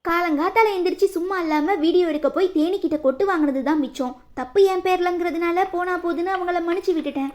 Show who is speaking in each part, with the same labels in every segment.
Speaker 1: காலங்காத்தால எந்திரிச்சு சும்மா இல்லாமல் வீடியோ எடுக்க போய் தேனிக்கிட்ட கொட்டு வாங்கினது தான் மிச்சம். தப்பு என் பேர்லங்கிறதுனால போனா போதுன்னு அவங்கள மன்னிச்சு விட்டுட்டேன்.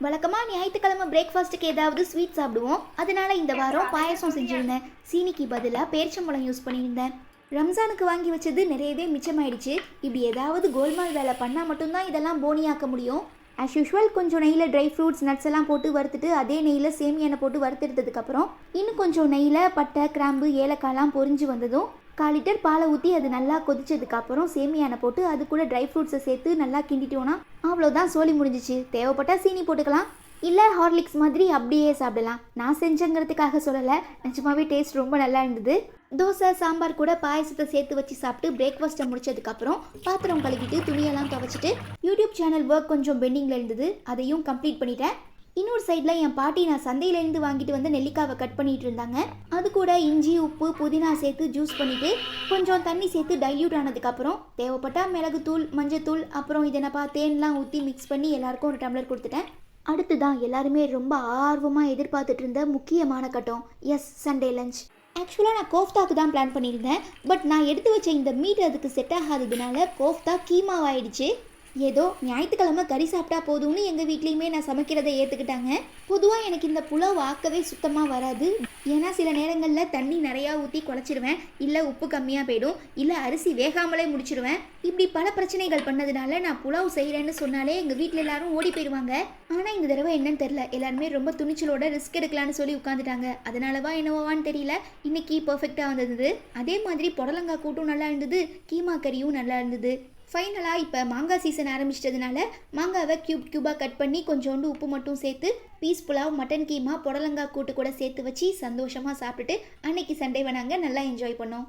Speaker 1: வழக்கமாக ஞாயிற்றுக்கிழமை பிரேக்ஃபாஸ்ட்டுக்கு ஏதாவது ஸ்வீட் சாப்பிடுவோம். அதனால இந்த வாரம் பாயசம் செஞ்சுருந்தேன். சீனிக்கு பதிலாக பேரிச்சம்பழம் யூஸ் பண்ணியிருந்தேன். ரம்ஜானுக்கு வாங்கி வச்சது நிறையவே மிச்சமாயிடுச்சு. இப்படி ஏதாவது கோல்மால் வேலை பண்ணால் மட்டும்தான் இதெல்லாம் போனியாக்க முடியும். ஆஸ் யூஷுவல் கொஞ்சம் நெய்யில் ட்ரை ஃப்ரூட்ஸ் நட்ஸ் எல்லாம் போட்டு வறுத்துட்டு அதே நெய்யில் சேமியானை போட்டு வறுத்தெடுத்ததுக்கப்புறம் இன்னும் கொஞ்சம் நெய்யில் பட்டை கிராம்பு ஏலக்காய்லாம் பொரிஞ்சு வந்ததும் 1/4 லிட்டர் பாலை ஊற்றி அது நல்லா கொதிச்சதுக்கப்புறம் சேமியானை போட்டு அது கூட ட்ரை ஃப்ரூட்ஸை சேர்த்து நல்லா கிண்டிட்டோன்னா அவ்வளோதான், சோலி முடிஞ்சிச்சு. தேவைப்பட்டால் சீனி போட்டுக்கலாம், இல்லை ஹார்லிக்ஸ் மாதிரி அப்படியே சாப்பிடலாம். நான் செஞ்சங்கிறதுக்காக சொல்லலை, நிஜமாவே டேஸ்ட் ரொம்ப நல்லா இருந்தது. தோசை சாம்பார் கூட பாயசத்தை சேர்த்து வச்சு சாப்பிட்டு பிரேக்ஃபாஸ்ட்டை முடிச்சதுக்கப்புறம் பாத்திரம் கழுவிட்டு துணியெல்லாம் துவைச்சிட்டு யூடியூப் சேனல் ஒர்க் கொஞ்சம் பெண்டிங்கில் இருந்தது, அதையும் கம்ப்ளீட் பண்ணிட்டேன். இன்னொரு சைடில் என் பாட்டி நான் சந்தையிலேருந்து வாங்கிட்டு வந்து நெல்லிக்காவை கட் பண்ணிட்டு இருந்தாங்க. அது கூட இஞ்சி உப்பு புதினா சேர்த்து ஜூஸ் பண்ணிவிட்டு கொஞ்சம் தண்ணி சேர்த்து டைல்யூட் ஆனதுக்கப்புறம் தேவைப்பட்டால் மிளகுத்தூள் மஞ்சத்தூள் அப்புறம் இதனப்பா தேன்லாம் ஊற்றி மிக்ஸ் பண்ணி எல்லாருக்கும் ஒரு டம்ளர் கொடுத்துட்டேன். அடுத்து தான் எல்லாருமே ரொம்ப ஆர்வமாக எதிர்பார்த்துட்டு இருந்த முக்கியமான கட்டம், எஸ் சண்டே லஞ்ச். ஆக்சுவலாக நான் கோஃப்தாக்கு தான் பிளான் பண்ணியிருந்தேன். பட் நான் எடுத்து வச்ச இந்த மீட் அதுக்கு செட் ஆகாததுனால கோஃப்தா கீமாவாயிடுச்சு. ஏதோ ஞாயிற்றுக்கிழமை கறி சாப்பிட்டா போதும்னு எங்கள் வீட்லேயுமே நான் சமைக்கிறதை ஏற்றுக்கிட்டாங்க. பொதுவாக எனக்கு இந்த புலாவ் ஆக்கவே சுத்தமாக வராது. ஏன்னா சில நேரங்களில் தண்ணி நிறையா ஊற்றி குழச்சிடுவேன், இல்லை உப்பு கம்மியாக போயிடும், இல்லை அரிசி வேகாமலே முடிச்சிடுவேன். இப்படி பல பிரச்சனைகள் பண்ணதுனால நான் புலாவ் செய்கிறேன்னு சொன்னாலே எங்கள் வீட்டில் எல்லாரும் ஓடி போயிடுவாங்க. ஆனால் இந்த தடவை என்னன்னு தெரில, எல்லாருமே ரொம்ப துணிச்சலோட ரிஸ்க் எடுக்கலான்னு சொல்லி உட்காந்துட்டாங்க. அதனாலவா என்னவான்னு தெரியல, இன்னைக்கு பர்ஃபெக்டாக வந்தது. அதே மாதிரி புடலங்காய் கூட்டும் நல்லா இருந்தது, கீமா கறியும் நல்லா இருந்தது. ஃபைனலாக இப்போ மாங்காய் சீசன் ஆரம்பிச்சிட்டதுனால மாங்காவை க்யூபாக கட் பண்ணி கொஞ்சோண்டு உப்பு மட்டும் சேர்த்து பீஸ் புலாவ் மட்டன் கீமா புடலங்காய் கூட்டு கூட சேர்த்து வச்சு சந்தோஷமாக சாப்பிட்டுட்டு அன்னைக்கு சண்டேவை நாங்கள் நல்லா என்ஜாய் பண்ணோம்.